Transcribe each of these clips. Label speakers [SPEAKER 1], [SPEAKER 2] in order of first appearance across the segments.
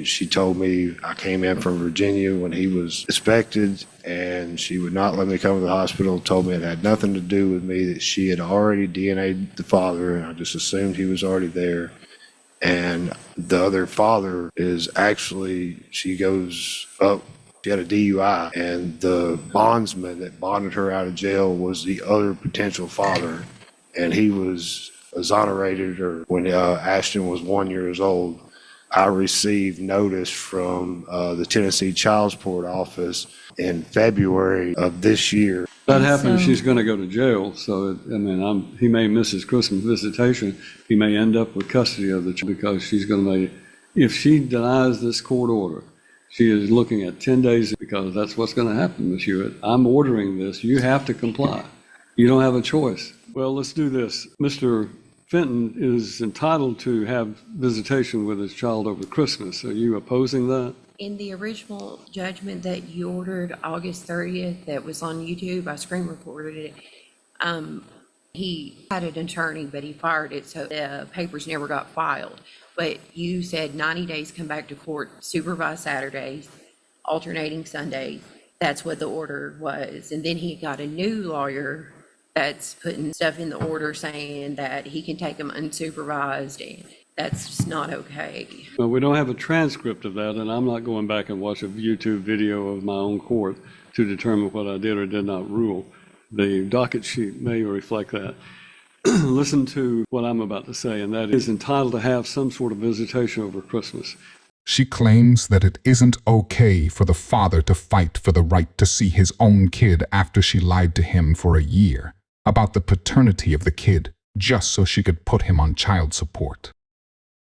[SPEAKER 1] She told me I came in from Virginia when he was expected, and she would not let me come to the hospital, told me it had nothing to do with me, that she had already DNA'd the father, and I just assumed he was already there. And the other father is actually, she goes up, she had a DUI, and the bondsman that bonded her out of jail was the other potential father, and he was exonerated, or when Ashton was 1 year old. I received notice from the Tennessee Child Support Office in February of this year.
[SPEAKER 2] That happens, she's going to go to jail. So, he may miss his Christmas visitation. He may end up with custody of the child because she's going to if she denies this court order, she is looking at 10 days because that's what's going to happen, Ms. Hewitt. I'm ordering this. You have to comply. You don't have a choice. Well, let's do this. Mr. Fenton is entitled to have visitation with his child over Christmas. Are you opposing that?
[SPEAKER 3] In the original judgment that you ordered August 30th that was on YouTube, I screen recorded it. He had an attorney, but he fired it, so the papers never got filed. But you said 90 days come back to court, supervised Saturdays, alternating Sundays. That's what the order was. And then he got a new lawyer that's putting stuff in the order saying that he can take them unsupervised, and that's just not okay.
[SPEAKER 2] Well, we don't have a transcript of that, and I'm not going back and watch a YouTube video of my own court to determine what I did or did not rule. The docket sheet may reflect that. Listen to what I'm about to say, and that is entitled to have some sort of visitation over Christmas.
[SPEAKER 4] She claims that it isn't okay for the father to fight for the right to see his own kid after she lied to him for a year about the paternity of the kid just so she could put him on child support.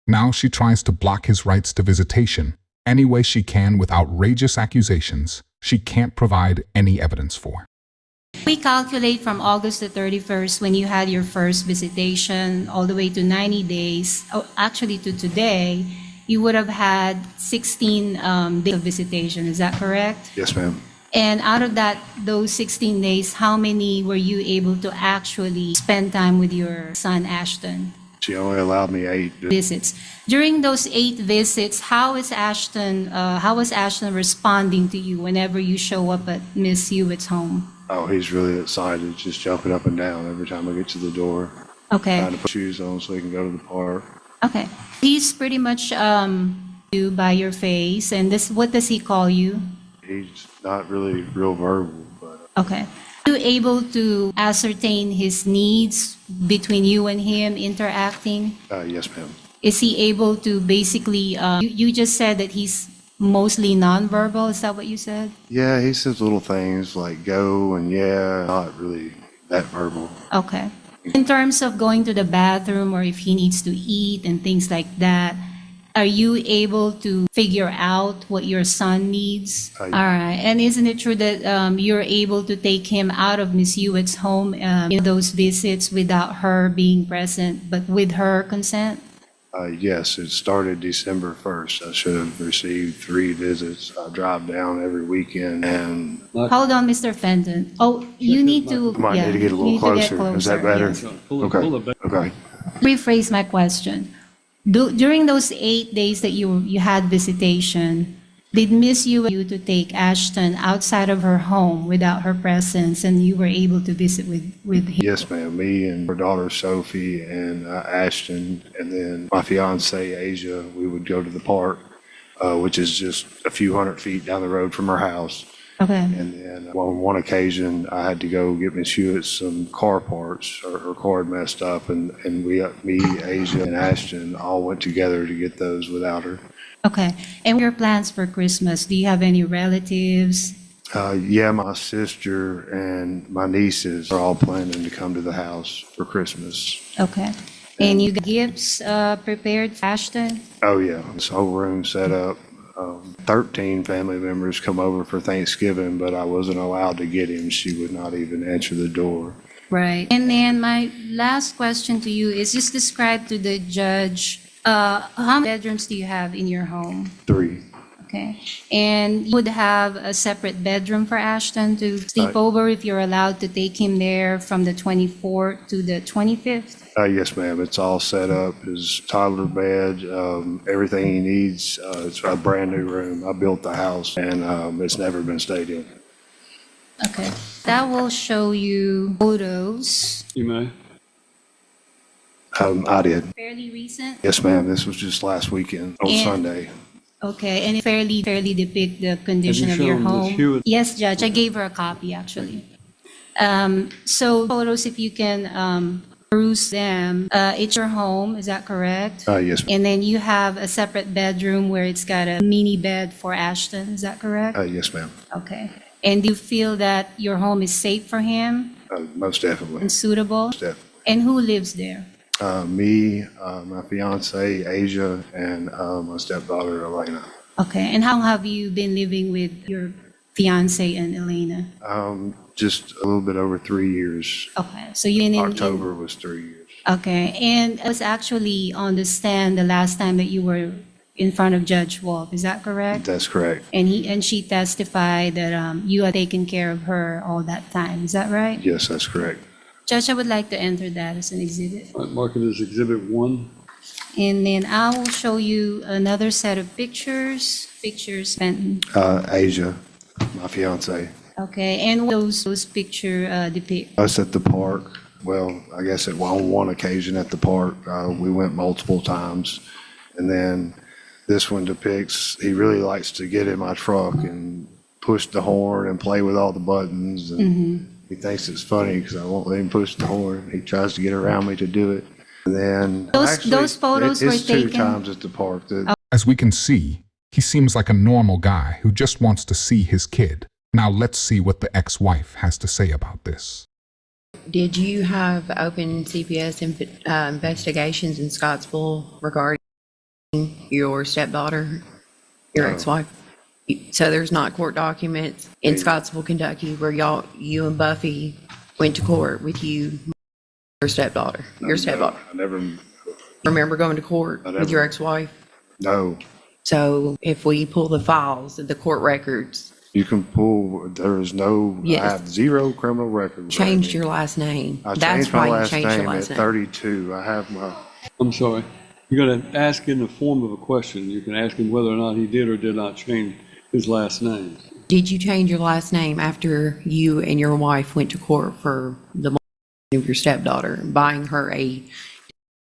[SPEAKER 4] Now she tries to block his rights to visitation any way she can with outrageous accusations she can't provide any evidence for.
[SPEAKER 5] We calculate from August the 31st when you had your first visitation all the way to 90 days, actually to today, you would have had 16 days of visitation. Is that correct?
[SPEAKER 1] Yes, ma'am.
[SPEAKER 5] And out of those 16 days, how many were you able to actually spend time with your son, Ashton?
[SPEAKER 1] She only allowed me 8
[SPEAKER 5] visits. During those 8 visits, how was Ashton responding to you whenever you show up at Miss Hewitt's home?
[SPEAKER 1] Oh, he's really excited, just jumping up and down every time I get to the door.
[SPEAKER 5] Okay.
[SPEAKER 1] Trying to put shoes on so he can go to the park.
[SPEAKER 5] Okay. He's pretty much you by your face, and what does he call you?
[SPEAKER 1] He's not really real verbal, but...
[SPEAKER 5] Okay. Are you able to ascertain his needs between you and him interacting?
[SPEAKER 1] Yes, ma'am.
[SPEAKER 5] Is he able to basically, you just said that he's mostly nonverbal, is that what you said?
[SPEAKER 1] Yeah, he says little things like go and yeah, not really that verbal.
[SPEAKER 5] Okay. In terms of going to the bathroom or if he needs to eat and things like that, are you able to figure out what your son needs? All right. And isn't it true that you're able to take him out of Miss Hewitt's home in those visits without her being present, but with her consent?
[SPEAKER 1] Yes, it started December 1st. I should have received 3 visits. I drive down every weekend and...
[SPEAKER 5] Hold on, Mr. Fenton. Oh, you need to...
[SPEAKER 1] I might need to get a little closer. Is that better?
[SPEAKER 5] Yes.
[SPEAKER 1] Okay.
[SPEAKER 5] Rephrase my question. During those 8 days that you had visitation, did Miss Hewitt to take Ashton outside of her home without her presence, and you were able to visit with him?
[SPEAKER 1] Yes, ma'am. Me and her daughter Sophie and Ashton, and then my fiance Asia, we would go to the park, which is just a few hundred feet down the road from her house.
[SPEAKER 5] Okay.
[SPEAKER 1] And then on one occasion, I had to go get Miss Hewitt some car parts. Her car had messed up, and me, Asia, and Ashton all went together to get those without her.
[SPEAKER 5] Okay. And your plans for Christmas? Do you have any relatives?
[SPEAKER 1] Yeah, my sister and my nieces are all planning to come to the house for Christmas.
[SPEAKER 5] Okay. And you got gifts prepared for Ashton?
[SPEAKER 1] Oh, yeah. This whole room set up. 13 family members come over for Thanksgiving, but I wasn't allowed to get him. She would not even answer the door.
[SPEAKER 5] Right. And then my last question to you is just describe to the judge, how many bedrooms do you have in your home?
[SPEAKER 1] 3.
[SPEAKER 5] Okay. And you would have a separate bedroom for Ashton to sleep
[SPEAKER 1] Right.
[SPEAKER 5] over if you're allowed to take him there from the 24th to the 25th?
[SPEAKER 1] Yes, ma'am. It's all set up. His toddler bed, everything he needs. It's a brand new room. I built the house and it's never been stayed in.
[SPEAKER 5] Okay. That will show you photos.
[SPEAKER 2] You may.
[SPEAKER 1] I did.
[SPEAKER 5] Fairly recent?
[SPEAKER 1] Yes, ma'am. This was just last weekend on
[SPEAKER 5] And-
[SPEAKER 1] Sunday.
[SPEAKER 5] Okay, and it fairly depict the condition of your
[SPEAKER 2] shown Ms.
[SPEAKER 5] home?
[SPEAKER 2] Hewitt?
[SPEAKER 5] Yes, Judge, I gave her a copy, actually. So photos, if you can peruse them, it's your home, is that correct?
[SPEAKER 1] Yes, ma'am.
[SPEAKER 5] And then you have a separate bedroom where it's got a mini bed for Ashton, is that correct?
[SPEAKER 1] Yes, ma'am.
[SPEAKER 5] Okay. And do you feel that your home is safe for him
[SPEAKER 1] Most definitely.
[SPEAKER 5] and suitable?
[SPEAKER 1] Most definitely.
[SPEAKER 5] And who lives there?
[SPEAKER 1] Me, my fiance, Asia, and my stepdaughter, Elena.
[SPEAKER 5] Okay, and how have you been living with your fiance and Elena?
[SPEAKER 1] Just a little bit over 3 years.
[SPEAKER 5] Okay, so you've been in.
[SPEAKER 1] October was 3 years.
[SPEAKER 5] Okay, and I was actually on the stand the last time that you were in front of Judge Wolf, is that correct?
[SPEAKER 1] That's correct.
[SPEAKER 5] And she testified that you had taken care of her all that time, is that right?
[SPEAKER 1] Yes, that's correct.
[SPEAKER 5] Judge, I would like to enter that as an exhibit.
[SPEAKER 2] All right, mark it as Exhibit 1.
[SPEAKER 5] And then I will show you another set of pictures, Fenton.
[SPEAKER 1] Asia, my fiance.
[SPEAKER 5] Okay, and what those picture depict.
[SPEAKER 1] Us at the park. Well, I guess on one occasion at the park, we went multiple times. And then this one depicts, he really likes to get in my truck and push the horn and play with all the buttons. And he thinks it's funny because I won't let him push the horn. He tries to get around me to do it. And then
[SPEAKER 5] Those photos were
[SPEAKER 1] it's two
[SPEAKER 5] taken-
[SPEAKER 1] times at the park.
[SPEAKER 4] As we can see, he seems like a normal guy who just wants to see his kid. Now let's see what the ex-wife has to say about this.
[SPEAKER 3] Did you have open CPS investigations in Scottsville regarding your stepdaughter, your
[SPEAKER 1] No.
[SPEAKER 3] ex-wife? So there's not court documents in Scottsville, Kentucky, where you and Buffy went to court with your stepdaughter?
[SPEAKER 1] I never,
[SPEAKER 3] Remember going to court
[SPEAKER 1] I
[SPEAKER 3] with your
[SPEAKER 1] never-
[SPEAKER 3] ex-wife?
[SPEAKER 1] no.
[SPEAKER 3] So if we pull the files, the court records,
[SPEAKER 1] You can pull, there is no, I
[SPEAKER 3] Yes.
[SPEAKER 1] have zero criminal records.
[SPEAKER 3] changed your last name.
[SPEAKER 1] I
[SPEAKER 3] That's
[SPEAKER 1] changed my
[SPEAKER 3] why you
[SPEAKER 1] last
[SPEAKER 3] changed your
[SPEAKER 1] name at
[SPEAKER 3] last name.
[SPEAKER 1] 32. I have my,
[SPEAKER 2] I'm sorry. You're going to ask in the form of a question. You can ask him whether or not he did or did not change his last name.
[SPEAKER 3] Did you change your last name after you and your wife went to court for the of your stepdaughter, buying her a,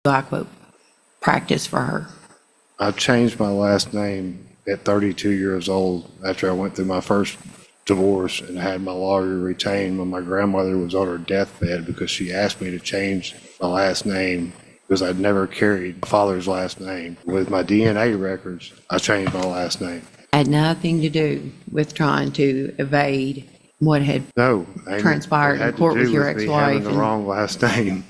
[SPEAKER 3] I quote, practice for her?
[SPEAKER 1] I changed my last name at 32 years old after I went through my first divorce and had my lawyer retained when my grandmother was on her deathbed because she asked me to change my last name because I'd never carried my father's last name. With my DNA records, I changed my last name.
[SPEAKER 3] Had nothing to do with trying to evade what had,
[SPEAKER 1] No.
[SPEAKER 3] Transpired in
[SPEAKER 1] it had to
[SPEAKER 3] court
[SPEAKER 1] do
[SPEAKER 3] with your
[SPEAKER 1] me
[SPEAKER 3] ex-wife
[SPEAKER 1] having the
[SPEAKER 3] and-
[SPEAKER 1] wrong last name.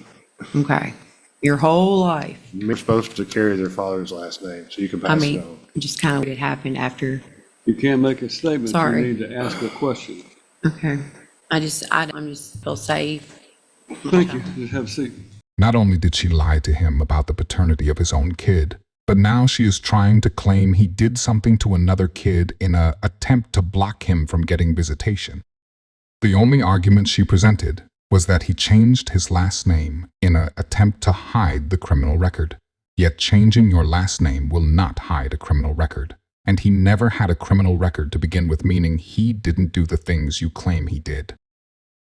[SPEAKER 3] okay, your whole life.
[SPEAKER 1] You're supposed to carry their father's last name so you can
[SPEAKER 3] I
[SPEAKER 1] pass it
[SPEAKER 3] mean,
[SPEAKER 1] on.
[SPEAKER 3] just kind of what had happened after,
[SPEAKER 2] You can't make a statement.
[SPEAKER 3] Sorry.
[SPEAKER 2] You need to ask a question.
[SPEAKER 3] okay. I'm just feel safe.
[SPEAKER 2] Thank you. Just have a seat.
[SPEAKER 4] Not only did she lie to him about the paternity of his own kid, but now she is trying to claim he did something to another kid in an attempt to block him from getting visitation. The only argument she presented was that he changed his last name in an attempt to hide the criminal record. Yet changing your last name will not hide a criminal record. And he never had a criminal record to begin with, meaning he didn't do the things you claim he did.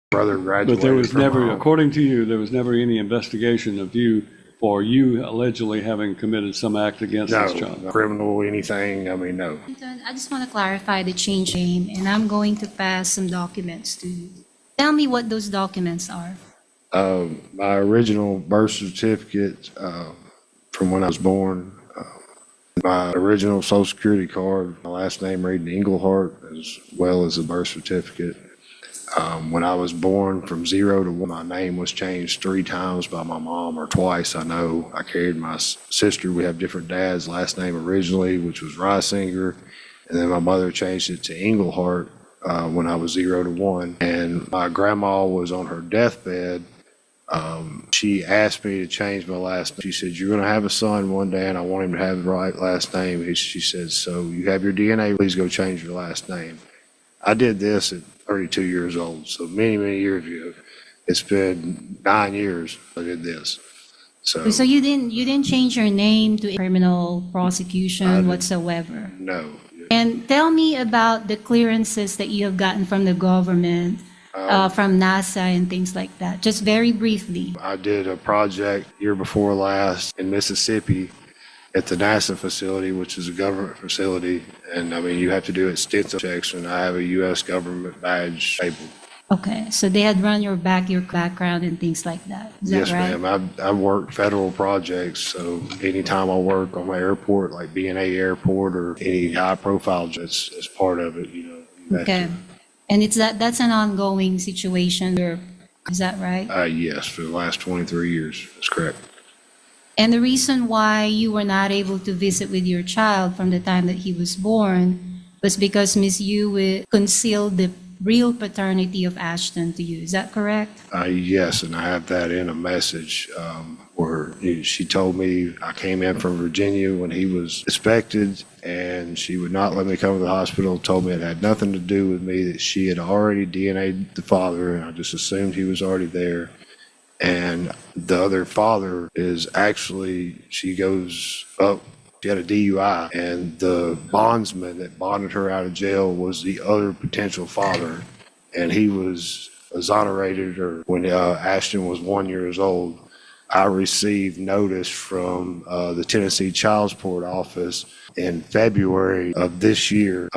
[SPEAKER 1] Brother
[SPEAKER 2] But
[SPEAKER 1] graduated
[SPEAKER 2] there was
[SPEAKER 1] from
[SPEAKER 2] never,
[SPEAKER 1] home.
[SPEAKER 2] according to you, there was never any investigation of you for you allegedly having committed some act against this
[SPEAKER 1] No,
[SPEAKER 2] child.
[SPEAKER 1] no criminal, anything, I mean, no.
[SPEAKER 5] I just want to clarify the change name, and I'm going to pass some documents to you. Tell me what those documents are.
[SPEAKER 1] My original birth certificate from when I was born, my original social security card, my last name reading Englehart, as well as the birth certificate. When I was born from 0 to 1, my name was changed 3 times by my mom, or twice. I know I carried my sister. We have different dads' last name originally, which was Reisinger. And then my mother changed it to Englehart when I was 0 to 1. And my grandma was on her deathbed She asked me to change my last name. She said, "You're going to have a son one day, and I want him to have the right last name." She said, "So you have your DNA, please go change your last name." I did this at 32 years old, so many, many years ago. It's been 9 years I did this.
[SPEAKER 5] So you didn't change your name to criminal
[SPEAKER 1] I
[SPEAKER 5] prosecution
[SPEAKER 1] didn't.
[SPEAKER 5] whatsoever.
[SPEAKER 1] No.
[SPEAKER 5] And tell me about the clearances that you have gotten from the government, from NASA and things like that, just very briefly.
[SPEAKER 1] I did a project year before last in Mississippi at the NASA facility, which is a government facility. And I mean, you have to do extensive checks, and I have a U.S. government badge labeled.
[SPEAKER 5] Okay, so they had run your background and things like that. Is that
[SPEAKER 1] Yes,
[SPEAKER 5] right?
[SPEAKER 1] ma'am. I've worked federal projects, so anytime I work on my airport, like B&A Airport or any high-profile, it's part of it, you know. You have
[SPEAKER 5] Okay. And that's an ongoing situation, is that right?
[SPEAKER 1] Yes, for the last 23 years. That's correct.
[SPEAKER 5] And the reason why you were not able to visit with your child from the time that he was born was because Miss Yu concealed the real paternity of Ashton to you. Is that correct?
[SPEAKER 1] Yes, and I have that in a message where she told me I came in from Virginia when he was expected, and she would not let me come to the hospital, told me it had nothing to do with me, that she had already DNA'd the father, and I just assumed he was already there. And the other father is actually, she goes up, she had a DUI, and the bondsman that bonded her out of jail was the other potential father, and he was exonerated. Or when Ashton was 1 year old, I received notice from the Tennessee Child Support Office in February of this year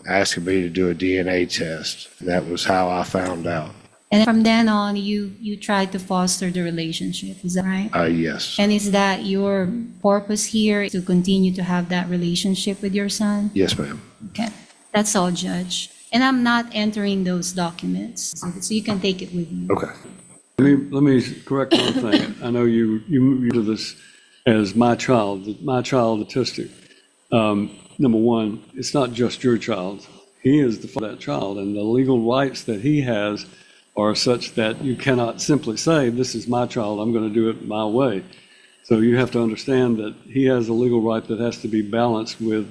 [SPEAKER 1] asking me to do a DNA test. That was how I found out.
[SPEAKER 5] And from then on, you tried to foster the relationship. Is that right?
[SPEAKER 1] Yes.
[SPEAKER 5] And is that your purpose here, to continue to have that relationship with your son?
[SPEAKER 1] Yes, ma'am.
[SPEAKER 5] Okay, that's all, Judge. And I'm not entering those documents, so you can take it with you.
[SPEAKER 1] Okay.
[SPEAKER 2] Let me correct one thing. I know you moved to this as my child statistic. Number one, it's not just your child. He is the father of that child, and the legal rights that he has are such that you cannot simply say, "This is my child, I'm going to do it my way." So you have to understand that he has a legal right that has to be balanced with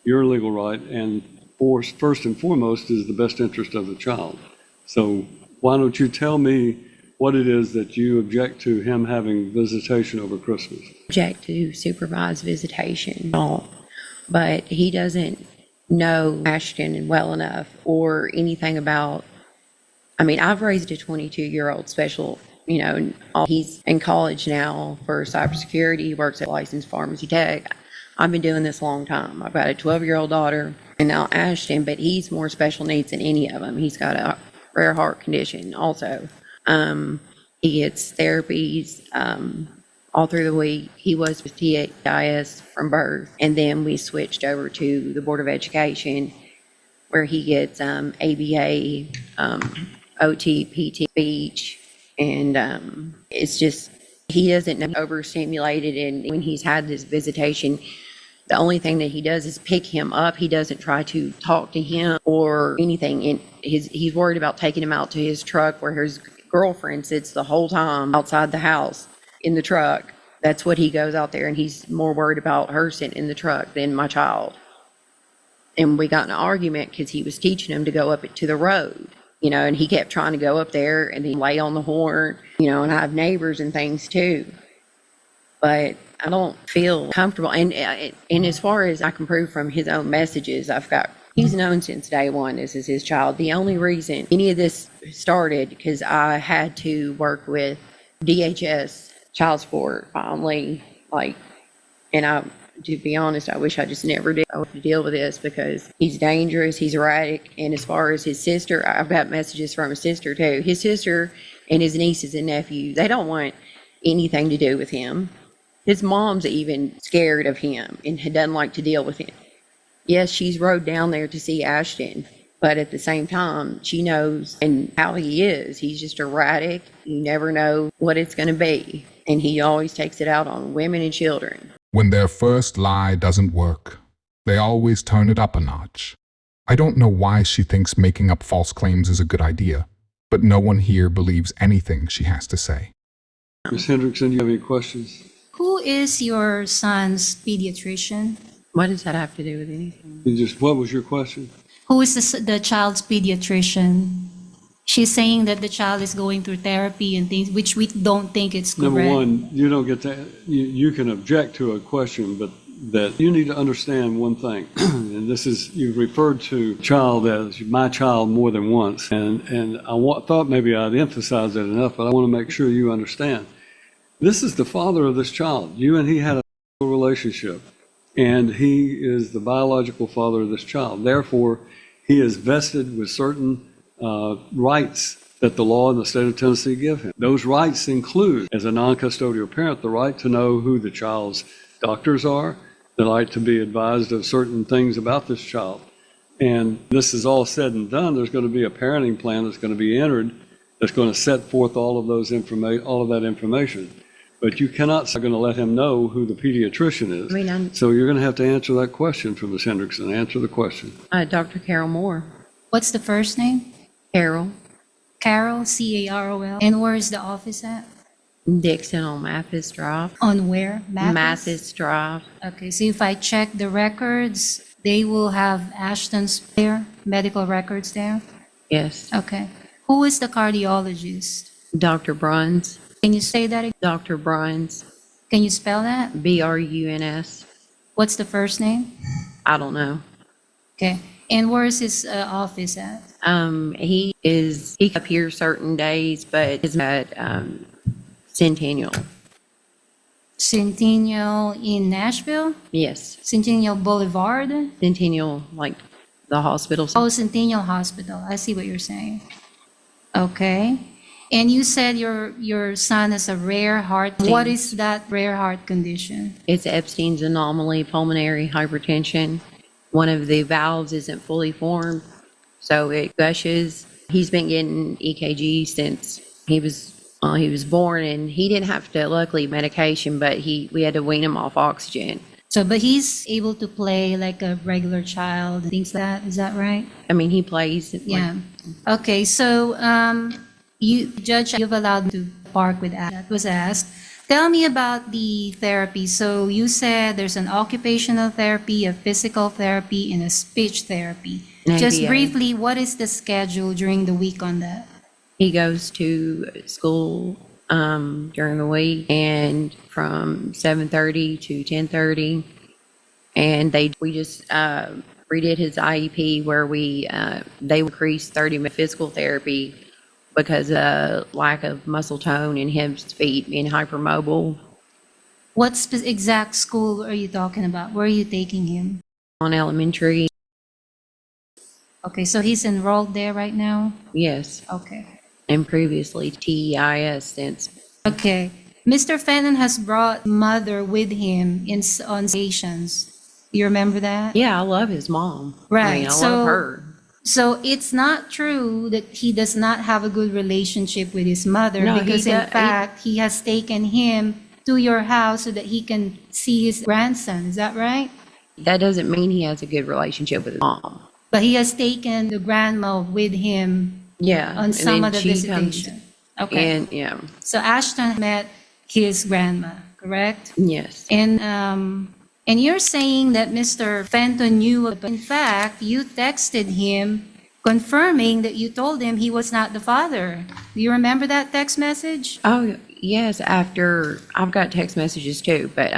[SPEAKER 2] your legal right, and first and foremost is the best interest of the child. So why don't you tell me what it is that you object to him having visitation over Christmas?
[SPEAKER 3] Object to supervised visitation, but he doesn't know Ashton well enough or anything about. I mean, I've raised a 22-year-old special, he's in college now for cybersecurity. He works at licensed pharmacy tech. I've been doing this a long time. I've got a 12-year-old daughter and now Ashton, but he's more special needs than any of them. He's got a rare heart condition also. He gets therapies all through the week. He was with TIS from birth, and then we switched over to the Board of Education, where he gets ABA, OT, PT, speech, and it's just, he doesn't know, overstimulated, and when he's had this visitation, the only thing that he does is pick him up. He doesn't try to talk to him or anything. And he's worried about taking him out to his truck where his girlfriend sits the whole time outside the house in the truck. That's what he goes out there, and he's more worried about her sitting in the truck than my child. And we got in an argument because he was teaching him to go up to the road, and he kept trying to go up there and then lay on the horn, and I have neighbors and things too. But I don't feel comfortable. And as far as I can prove from his own messages, he's known since day one this is his child. The only reason any of this started because I had to work with DHS child support finally, to be honest, I wish I just never did have to deal with this because he's dangerous, he's erratic. And as far as his sister, I've got messages from his sister too. His sister and his nieces and nephews, they don't want anything to do with him. His mom's even scared of him and doesn't like to deal with him. Yes, she's rode down there to see Ashton, but at the same time, she knows and how he is. He's just erratic. You never know what it's going to be. And he always takes it out on women and children.
[SPEAKER 4] When their first lie doesn't work, they always turn it up a notch. I don't know why she thinks making up false claims is a good idea, but no one here believes anything she has to say.
[SPEAKER 2] Ms. Hendrickson, do you have any questions?
[SPEAKER 5] Who is your son's pediatrician?
[SPEAKER 3] What does that have to do with anything?
[SPEAKER 2] What was your question?
[SPEAKER 5] Who is the child's pediatrician? She's saying that the child is going through therapy and things, which we don't think it's correct.
[SPEAKER 2] Number one, you don't get to, you can object to a question, but that you need to understand one thing. And this is, you've referred to child as my child more than once. And thought maybe I'd emphasize that enough, but I want to make sure you understand. This is the father of this child. You and he had a relationship, and he is the biological father of this child. Therefore, he is vested with certain rights that the law in the state of Tennessee give him. Those rights include, as a non-custodial parent, the right to know who the child's doctors are, the right to be advised of certain things about this child. And this is all said and done, there's going to be a parenting plan that's going to be entered that's going to set forth all of that information. But you cannot say, I'm going to let him know who the pediatrician is. So you're going to have to answer that question for Ms. Hendrickson. Answer the question.
[SPEAKER 3] Dr. Carol Moore.
[SPEAKER 5] What's the first name?
[SPEAKER 3] Carol.
[SPEAKER 5] Carol, C-A-R-O-L. And where is the office at?
[SPEAKER 3] Dixon on Mathis Drive.
[SPEAKER 5] On where?
[SPEAKER 3] Mathis Drive.
[SPEAKER 5] Okay, so if I check the records, they will have Ashton's there, medical records there?
[SPEAKER 3] Yes.
[SPEAKER 5] Okay. Who is the cardiologist?
[SPEAKER 3] Dr. Bruns.
[SPEAKER 5] Can you say that again?
[SPEAKER 3] Dr. Bruns.
[SPEAKER 5] Can you spell that?
[SPEAKER 3] Bruns.
[SPEAKER 5] What's the first name?
[SPEAKER 3] I don't know.
[SPEAKER 5] Okay. And where is his office at?
[SPEAKER 3] He up here certain days, but he's at Centennial.
[SPEAKER 5] Centennial in Nashville?
[SPEAKER 3] Yes.
[SPEAKER 5] Centennial Boulevard?
[SPEAKER 3] Centennial, like the hospital.
[SPEAKER 5] Oh, Centennial Hospital. I see what you're saying. Okay. And you said your son has a rare heart. What is that rare heart condition?
[SPEAKER 3] It's Epstein's anomaly, pulmonary hypertension. One of the valves isn't fully formed, so it gushes. He's been getting EKG since he was born, and he didn't have to, luckily, medication, but we had to wean him off oxygen.
[SPEAKER 5] So, but he's able to play like a regular child, things like that. Is that right?
[SPEAKER 3] I mean, he plays.
[SPEAKER 5] Yeah. Okay. So, Judge, you've allowed him to park with us. That was asked. Tell me about the therapy. So you said there's an occupational therapy, a physical therapy, and a speech therapy. Just
[SPEAKER 3] ABA.
[SPEAKER 5] briefly, what is the schedule during the week on that?
[SPEAKER 3] He goes to school during the week, and from 7:30 to 10:30, and we just redid his IEP where they increased 30-minute physical therapy because of lack of muscle tone in his feet, being hypermobile.
[SPEAKER 5] What exact school are you talking about? Where are you taking him?
[SPEAKER 3] On elementary.
[SPEAKER 5] Okay, so he's enrolled there right now?
[SPEAKER 3] Yes,
[SPEAKER 5] Okay.
[SPEAKER 3] and previously TEIS since.
[SPEAKER 5] Okay. Mr. Fenton has brought mother with him on stations. You remember that?
[SPEAKER 3] Yeah, I love his mom.
[SPEAKER 5] Right,
[SPEAKER 3] I mean, I
[SPEAKER 5] so-
[SPEAKER 3] love her.
[SPEAKER 5] So it's not true that he does not have a good relationship with his mother,
[SPEAKER 3] No,
[SPEAKER 5] because
[SPEAKER 3] he
[SPEAKER 5] in
[SPEAKER 3] do-
[SPEAKER 5] fact, he has taken him to your house so that he can see his grandson. Is that right?
[SPEAKER 3] That doesn't mean he has a good relationship with his mom.
[SPEAKER 5] But he has taken the grandma with him
[SPEAKER 3] Yeah.
[SPEAKER 5] on
[SPEAKER 3] and
[SPEAKER 5] some
[SPEAKER 3] then
[SPEAKER 5] of the
[SPEAKER 3] she comes-
[SPEAKER 5] visitation. Okay.
[SPEAKER 3] And, yeah,
[SPEAKER 5] So Ashton met his grandma, correct?
[SPEAKER 3] yes.
[SPEAKER 5] And you're saying that Mr. Fenton knew, but in fact, you texted him confirming that you told him he was not the father. Do you remember that text message?
[SPEAKER 3] Oh, yes, I've got text messages too, but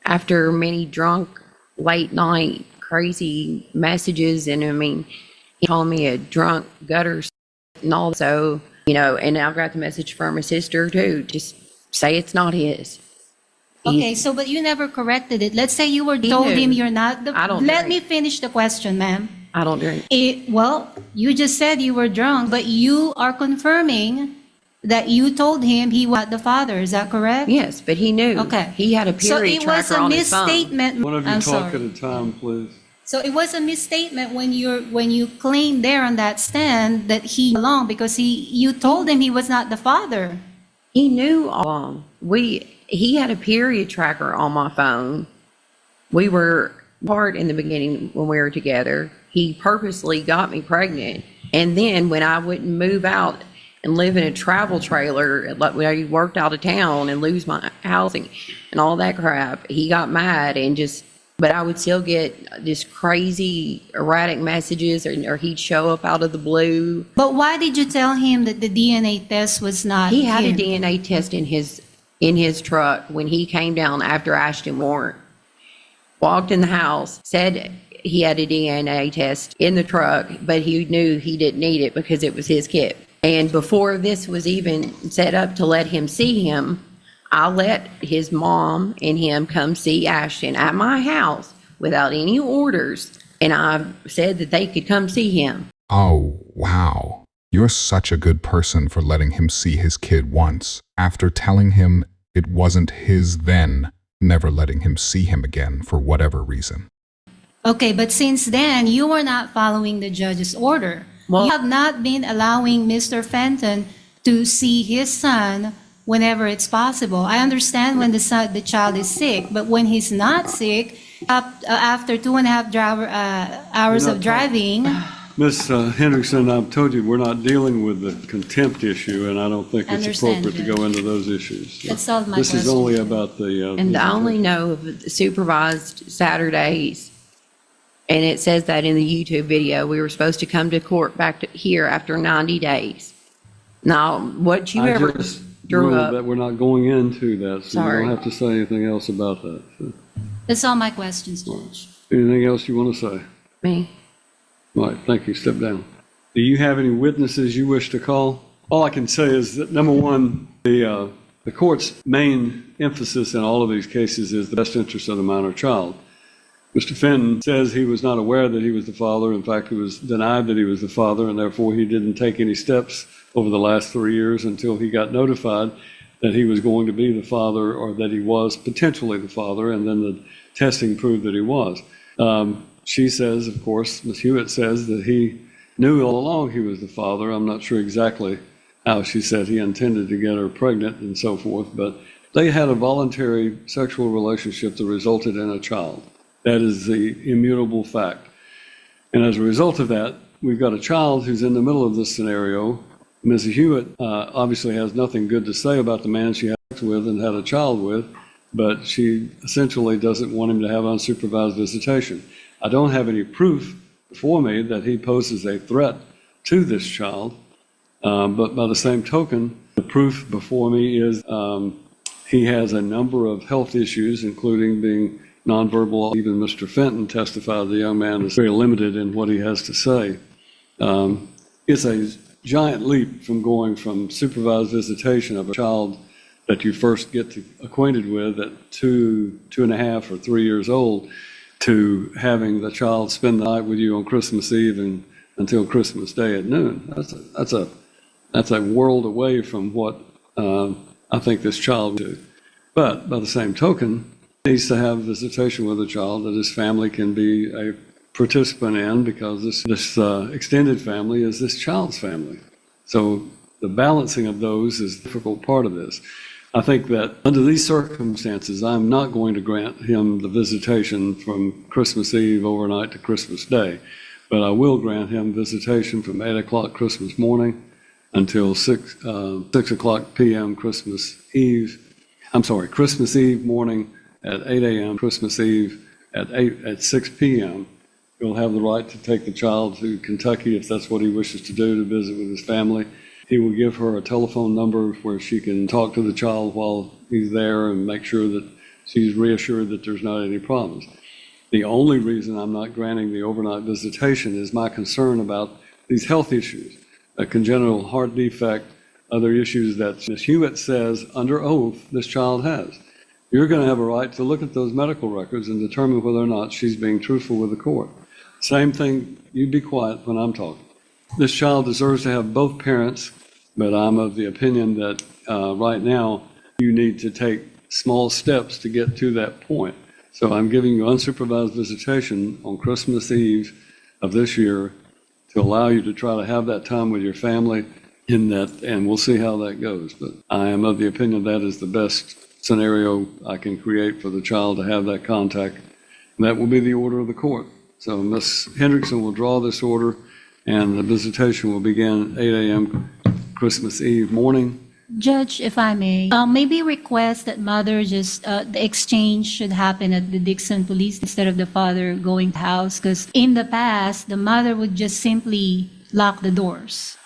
[SPEAKER 3] after many drunk, late night, crazy messages, and I mean, he called me a drunk gutter and all, so, and I've got the message from his sister too, just say it's not his.
[SPEAKER 5] Okay, so but you never corrected it. Let's say you were told
[SPEAKER 3] knew.
[SPEAKER 5] him you're not the.
[SPEAKER 3] I don't
[SPEAKER 5] Let
[SPEAKER 3] drink.
[SPEAKER 5] me finish the question, ma'am.
[SPEAKER 3] I don't drink.
[SPEAKER 5] Well, you just said you were drunk, but you are confirming that you told him he was not the father. Is that correct?
[SPEAKER 3] Yes, but he knew.
[SPEAKER 5] Okay.
[SPEAKER 3] He had a
[SPEAKER 5] So
[SPEAKER 3] period
[SPEAKER 5] it was
[SPEAKER 3] tracker
[SPEAKER 5] a
[SPEAKER 3] on his phone.
[SPEAKER 5] misstatement.
[SPEAKER 2] One of you
[SPEAKER 5] I'm
[SPEAKER 2] talk
[SPEAKER 5] sorry.
[SPEAKER 2] at a time, please.
[SPEAKER 5] So it was a misstatement when you claimed there on that stand that he along because you told him he was not the father.
[SPEAKER 3] He knew all along. He had a period tracker on my phone. We were apart in the beginning when we were together. He purposely got me pregnant. And then when I wouldn't move out and live in a travel trailer, like when I worked out of town and lose my housing and all that crap. He got mad and just, but I would still get just crazy erratic messages, or he'd show up out of the blue.
[SPEAKER 5] But why did you tell him that the DNA test was not
[SPEAKER 3] He had a
[SPEAKER 5] him?
[SPEAKER 3] DNA test in his truck when he came down after Ashton Warren. Walked in the house, said he had a DNA test in the truck, but he knew he didn't need it because it was his kid. And before this was even set up to let him see him, I let his mom and him come see Ashton at my house without any orders. And I said that they could come see him.
[SPEAKER 4] Oh, wow. You're such a good person for letting him see his kid once, after telling him it wasn't his then, never letting him see him again for whatever reason.
[SPEAKER 5] Okay, but since then, you were not following the judge's order.
[SPEAKER 3] Well-
[SPEAKER 5] You have not been allowing Mr. Fenton to see his son whenever it's possible. I understand when the child is sick, but when he's not sick, after 2.5 hours of driving,
[SPEAKER 2] Ms. Hendrickson, I've told you, we're not dealing with the contempt issue, and I don't think it's
[SPEAKER 5] Understand,
[SPEAKER 2] appropriate to go into those issues.
[SPEAKER 5] That's all my
[SPEAKER 2] This is
[SPEAKER 5] question.
[SPEAKER 2] only about the.
[SPEAKER 3] And I only know of the supervised Saturdays. And it says that in the YouTube video, we were supposed to come to court back to here after 90 days. Now, what you
[SPEAKER 2] I
[SPEAKER 3] ever
[SPEAKER 2] just
[SPEAKER 3] drew
[SPEAKER 2] ruled
[SPEAKER 3] up.
[SPEAKER 2] that we're not going into that, so you
[SPEAKER 3] Sorry.
[SPEAKER 2] don't have to say anything else about that. So,
[SPEAKER 5] that's all my questions, Judge.
[SPEAKER 2] anything else you want to say?
[SPEAKER 3] Me.
[SPEAKER 2] All right, thank you. Step down. Do you have any witnesses you wish to call? All I can say is that, number one, the court's main emphasis in all of these cases is the best interest of the minor child. Mr. Fenton says he was not aware that he was the father. In fact, he was denied that he was the father, and therefore he didn't take any steps over the last 3 years until he got notified that he was going to be the father, or that he was potentially the father, and then the testing proved that he was. She says, of course, Ms. Hewitt says that he knew all along he was the father. I'm not sure exactly how she said he intended to get her pregnant and so forth, but they had a voluntary sexual relationship that resulted in a child. That is the immutable fact. And as a result of that, we've got a child who's in the middle of this scenario. Ms. Hewitt obviously has nothing good to say about the man she had sex with and had a child with, but she essentially doesn't want him to have unsupervised visitation. I don't have any proof before me that he poses a threat to this child, but by the same token, the proof before me is he has a number of health issues, including being nonverbal. Even Mr. Fenton testified the young man is very limited in what he has to say. It's a giant leap from going from supervised visitation of a child that you first get acquainted with at 2.5 or 3 years old, to having the child spend the night with you on Christmas Eve and until Christmas Day at noon. That's a world away from what I think this child would do. But by the same token, needs to have visitation with a child that his family can be a participant in, because this extended family is this child's family. So the balancing of those is the difficult part of this. I think that under these circumstances, I'm not going to grant him the visitation from Christmas Eve overnight to Christmas Day, but I will grant him visitation from 8 o'clock Christmas morning until 6 o'clock p.m. Christmas Eve morning at 8 a.m., Christmas Eve at 6 p.m. He'll have the right to take the child to Kentucky if that's what he wishes to do, to visit with his family. He will give her a telephone number where she can talk to the child while he's there and make sure that she's reassured that there's not any problems. The only reason I'm not granting the overnight visitation is my concern about these health issues, a congenital heart defect, other issues that Ms. Hewitt says under oath this child has. You're going to have a right to look at those medical records and determine whether or not she's being truthful with the court. Same thing, you be quiet when I'm talking. This child deserves to have both parents, but I'm of the opinion that right now you need to take small steps to get to that point. So I'm giving you unsupervised visitation on Christmas Eve of this year to allow you to try to have that time with your family in that, and we'll see how that goes. But I am of the opinion that is the best scenario I can create for the child to have that contact. And that will be the order of the court. So Ms. Hendrickson will draw this order, and the visitation will begin at 8 a.m. Christmas Eve morning.
[SPEAKER 5] Judge, if I may, maybe request that mother just, the exchange should happen at the Dixon Police instead of the father going to the house, because in the past, the mother would just simply lock the doors.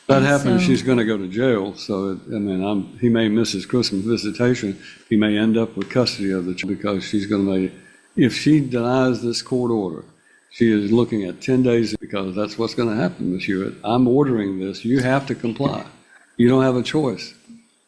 [SPEAKER 2] That
[SPEAKER 5] And
[SPEAKER 2] happens,
[SPEAKER 5] so-
[SPEAKER 2] she's going to go to jail. So, he may miss his Christmas visitation. He may end up with custody of the child because she's going to, if she denies this court order, she is looking at 10 days because that's what's going to happen, Ms. Hewitt. I'm ordering this. You have to comply. You don't have a choice.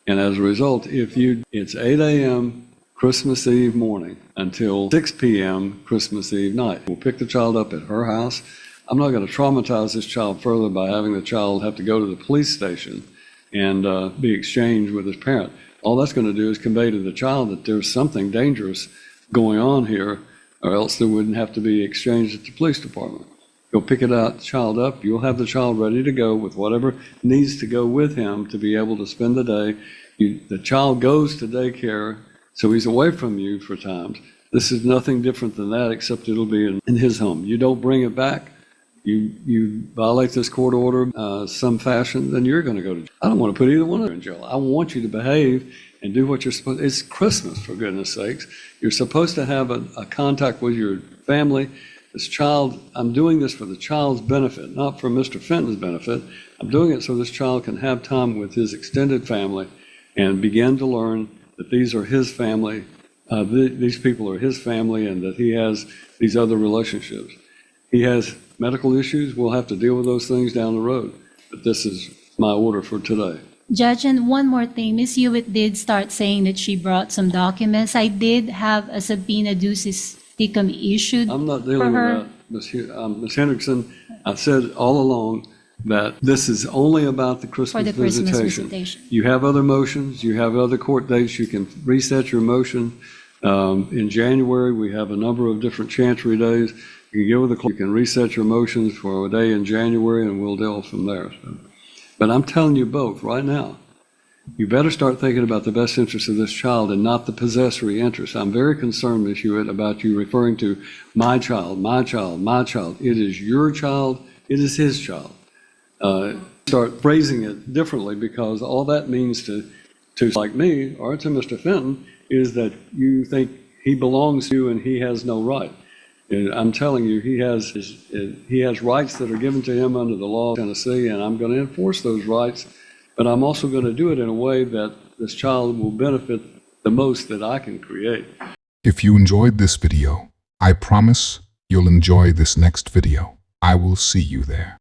[SPEAKER 2] And as a result, it's 8 a.m. Christmas Eve morning until 6 p.m. Christmas Eve night. We'll pick the child up at her house. I'm not going to traumatize this child further by having the child have to go to the police station and be exchanged with his parent. All that's going to do is convey to the child that there's something dangerous going on here, or else there wouldn't have to be exchanged at the police department. You'll pick the child up, you'll have the child ready to go with whatever needs to go with him to be able to spend the day. The child goes to daycare, so he's away from you for times. This is nothing different than that, except it'll be in his home. You don't bring it back, you violate this court order some fashion, then you're going to go to jail. I don't want to put either one of them in jail. I want you to behave and do what you're supposed to. It's Christmas, for goodness sakes. You're supposed to have a contact with your family. This child, I'm doing this for the child's benefit, not for Mr. Fenton's benefit. I'm doing it so this child can have time with his extended family and begin to learn that these are his family, these people are his family, and that he has these other relationships. He has medical issues. We'll have to deal with those things down the road. But this is my order for today.
[SPEAKER 5] Judge, and one more thing, Ms. Hewitt did start saying that she brought some documents. I did have a subpoena ducis tecum issued
[SPEAKER 2] I'm not
[SPEAKER 5] for
[SPEAKER 2] dealing
[SPEAKER 5] her.
[SPEAKER 2] with that, Ms. Hendrickson. I've said all along that this is only about the
[SPEAKER 5] For
[SPEAKER 2] Christmas
[SPEAKER 5] the Christmas
[SPEAKER 2] visitation.
[SPEAKER 5] visitation.
[SPEAKER 2] You have other motions, you have other court dates, you can reset your motion. In January, we have a number of different chancery days. You can get with the clerk, you can reset your motions for a day in January, and we'll deal from there. So. But I'm telling you both right now, you better start thinking about the best interest of this child and not the possessory interest. I'm very concerned, Ms. Hewitt, about you referring to my child, my child, my child. It is your child. It is his child. Start phrasing it differently, because all that means to like me or to Mr. Fenton is that you think he belongs to you and he has no right. And I'm telling you, he has rights that are given to him under the law of Tennessee, and I'm going to enforce those rights. But I'm also going to do it in a way that this child will benefit the most that I can create.
[SPEAKER 4] If you enjoyed this video, I promise you'll enjoy this next video. I will see you there.